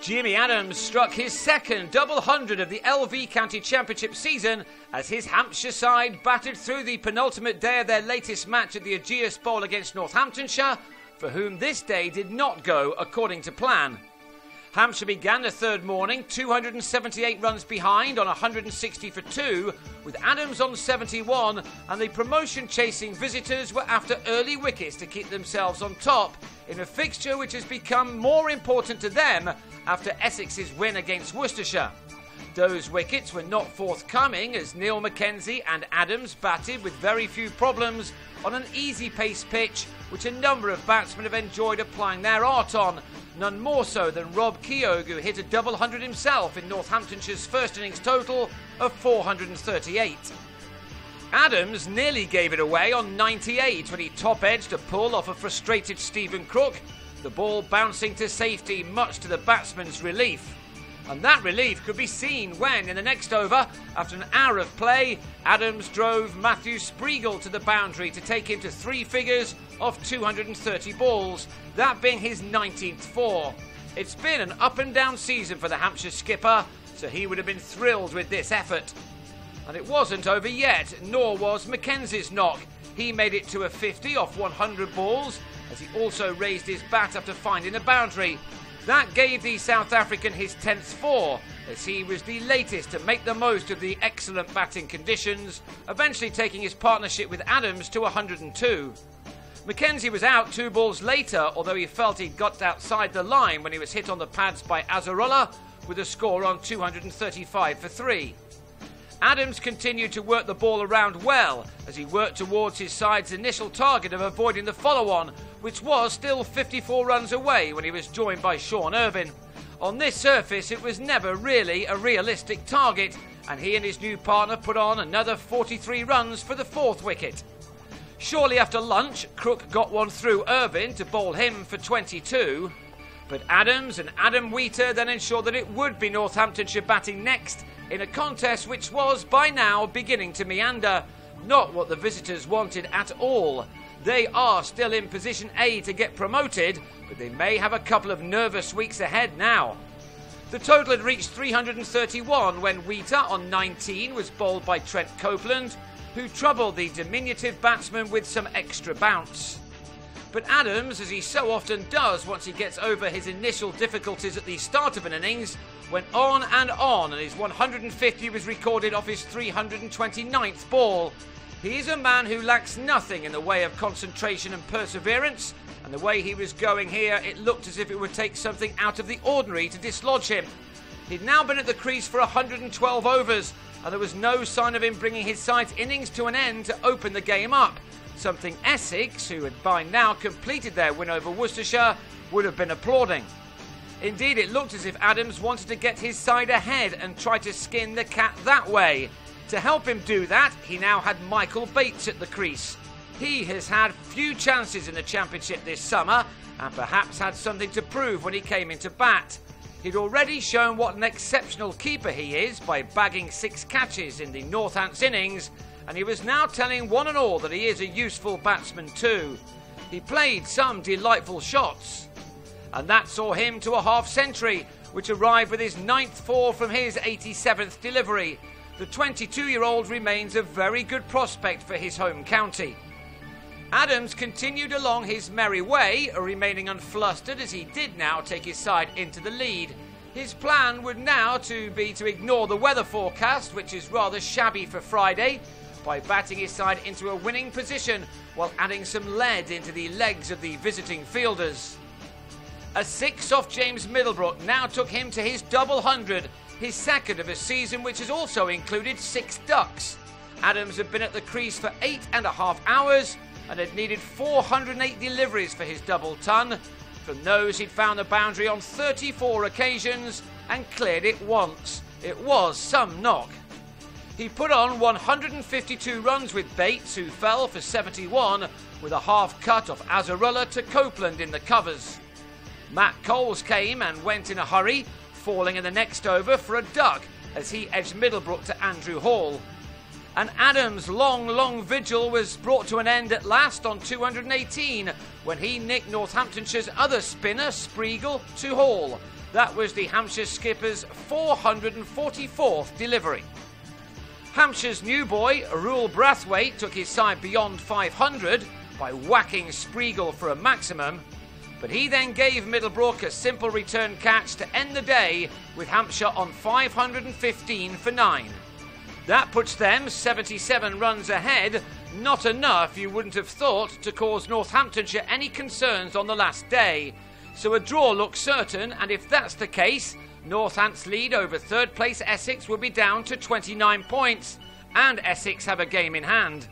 Jimmy Adams struck his second double hundred of the LV County Championship season as his Hampshire side battered through the penultimate day of their latest match at the Ageas Bowl against Northamptonshire, for whom this day did not go according to plan. Hampshire began the third morning 278 runs behind on 160 for 2, with Adams on 71, and the promotion-chasing visitors were after early wickets to keep themselves on top in a fixture which has become more important to them after Essex's win against Worcestershire. Those wickets were not forthcoming as Neil Mackenzie and Adams batted with very few problems on an easy-pace pitch which a number of batsmen have enjoyed applying their art on, none more so than Rob Keogh, who hit a double hundred himself in Northamptonshire's first innings total of 438. Adams nearly gave it away on 98 when he top-edged a pull off a frustrated Stephen Crook, the ball bouncing to safety much to the batsman's relief. And that relief could be seen when, in the next over, after an hour of play, Adams drove Matthew Spreagle to the boundary to take him to three figures of 230 balls, that being his 19th four. It's been an up-and-down season for the Hampshire skipper, so he would have been thrilled with this effort. And it wasn't over yet, nor was Mackenzie's knock. He made it to a 50 off 100 balls, as he also raised his bat after finding the boundary. That gave the South African his 10th four, as he was the latest to make the most of the excellent batting conditions, eventually taking his partnership with Adams to 102. Mackenzie was out 2 balls later, although he felt he'd got outside the line when he was hit on the pads by Azarullah, with a score on 235 for 3. Adams continued to work the ball around well as he worked towards his side's initial target of avoiding the follow-on, which was still 54 runs away when he was joined by Sean Irvine. On this surface, it was never really a realistic target, and he and his new partner put on another 43 runs for the 4th wicket. Shortly after lunch, Crook got one through Irvine to bowl him for 22, but Adams and Adam Wheater then ensured that it would be Northamptonshire batting next in a contest which was by now beginning to meander, not what the visitors wanted at all. They are still in position A to get promoted, but they may have a couple of nervous weeks ahead now. The total had reached 331 when Wheater on 19 was bowled by Trent Copeland, who troubled the diminutive batsman with some extra bounce. But Adams, as he so often does once he gets over his initial difficulties at the start of an innings, went on, and his 150 was recorded off his 329th ball. He is a man who lacks nothing in the way of concentration and perseverance, and the way he was going here, it looked as if it would take something out of the ordinary to dislodge him. He'd now been at the crease for 112 overs, and there was no sign of him bringing his side's innings to an end to open the game up, something Essex, who had by now completed their win over Worcestershire, would have been applauding. Indeed, it looked as if Adams wanted to get his side ahead and try to skin the cat that way. To help him do that, he now had Michael Bates at the crease. He has had few chances in the Championship this summer, and perhaps had something to prove when he came into bat. He'd already shown what an exceptional keeper he is by bagging 6 catches in the Northants innings, and he was now telling one and all that he is a useful batsman too. He played some delightful shots, and that saw him to a half-century, which arrived with his 9th four from his 87th delivery. The 22-year-old remains a very good prospect for his home county. Adams continued along his merry way, remaining unflustered as he did now take his side into the lead. His plan would now be to ignore the weather forecast, which is rather shabby for Friday, by batting his side into a winning position while adding some lead into the legs of the visiting fielders. A 6 off James Middlebrook now took him to his double hundred, his second of a season which has also included 6 ducks. Adams had been at the crease for 8.5 hours and had needed 408 deliveries for his double ton. From those, he'd found the boundary on 34 occasions and cleared it once. It was some knock. He put on 152 runs with Bates, who fell for 71, with a half cut off Azarullah to Copeland in the covers. Matt Coles came and went in a hurry, falling in the next over for a duck as he edged Middlebrook to Andrew Hall. And Adams' long vigil was brought to an end at last on 218 when he nicked Northamptonshire's other spinner, Spreagle, to haul. That was the Hampshire skipper's 444th delivery. Hampshire's new boy, Rule Brathwaite, took his side beyond 500 by whacking Spreagle for a maximum, but he then gave Middlebrook a simple return catch to end the day with Hampshire on 515 for 9. That puts them 77 runs ahead, not enough, you wouldn't have thought, to cause Northamptonshire any concerns on the last day. So a draw looks certain, and if that's the case, Northants' lead over third place Essex will be down to 29 points, and Essex have a game in hand.